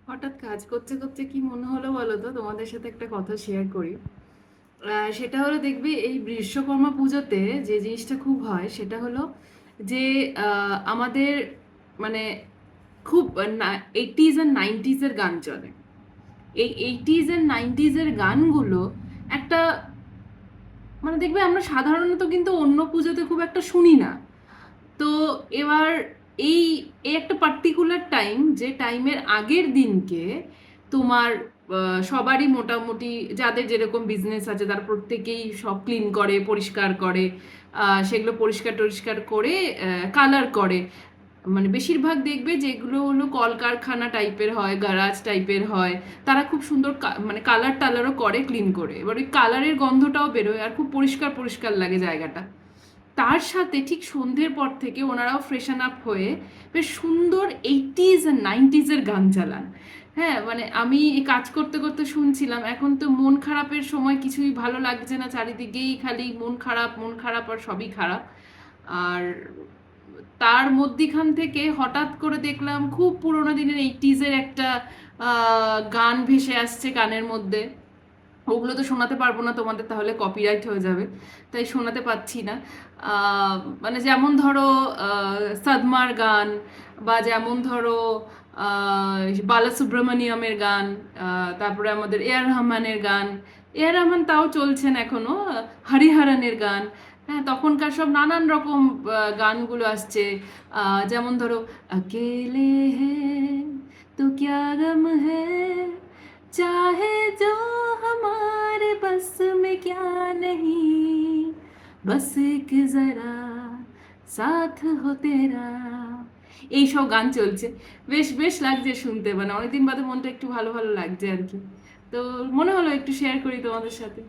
হঠাৎ কাজ করতে করতে কি মনে হলো বলো তো, তোমাদের সাথে একটা কথা শেয়ার করি। সেটা হলো, দেখবে এই বিশ্বকর্মা পুজোতে যে জিনিসটা খুব হয় সেটা হলো যে আমাদের মানে খুব 80s আর 90s-এর গান চলে। এই 80s আর 90s-এর গানগুলো একটা দেখবে আমরা সাধারণত কিন্তু অন্য পুজোতে খুব একটা শুনি না। তো এবার এই এই একটা পার্টিকুলার টাইম, যে টাইমের আগের দিনকে তোমার সবারই মোটামুটি যাদের যেরকম বিজনেস আছে তার প্রত্যেকেই সব ক্লিন করে, পরিষ্কার করে, সেগুলো পরিষ্কার টরিষ্কার করে কালার করে। বেশিরভাগ দেখবে যেগুলো হলো কলকারখানা টাইপের হয়, গ্যারাজ টাইপের হয়, তারা খুব সুন্দর কালার টালারও করে, ক্লিন করে। এবার ওই কালারের গন্ধটাও বেরোয় আর খুব পরিষ্কার পরিষ্কার লাগে জায়গাটা। তার সাথে ঠিক সন্ধ্যের পর থেকে ওনারাও ফ্রেশন আপ হয়ে বেশ সুন্দর 80s আর 90s-এর গান চালান। হ্যাঁ, আমি এই কাজ করতে করতে শুনছিলাম। এখন তো মন খারাপের সময়, কিছুই ভালো লাগছে না, চারিদিকেই খালি মন খারাপ মন খারাপ আর সবই খারাপ। আর তার মধ্যিখান থেকে হঠাৎ করে দেখলাম খুব পুরোনো দিনের 80s-এর একটা গান ভেসে আসছে কানের মধ্যে। ওগুলো তো শোনাতে পারবো না তোমাদের, তাহলে কপিরাইট হয়ে যাবে, তাই শোনাতে পাচ্ছি না। আহ, যেমন ধরো সাদমার গান, বা যেমন ধরো বালাসুব্রমণিয়মের গান, তারপরে আমাদের এ আর রহমানের গান। এ আর রহমান তাও চলছেন এখনো। হরিহরনের গান। হ্যাঁ, তখনকার সব নানান রকম গানগুলো আসছে। যেমন ধরো अकेले हैं तो क्या गम है, चाहे जो हमारे बस में क्या नहीं, बस एक जरा साथ हो तेरा। এই সব গান চলছে। বেশ বেশ লাগছে শুনতে, অনেকদিন বাদে মনটা একটু ভালো ভালো লাগছে আর কি। তো মনে হলো একটু শেয়ার করি তোমাদের সাথে।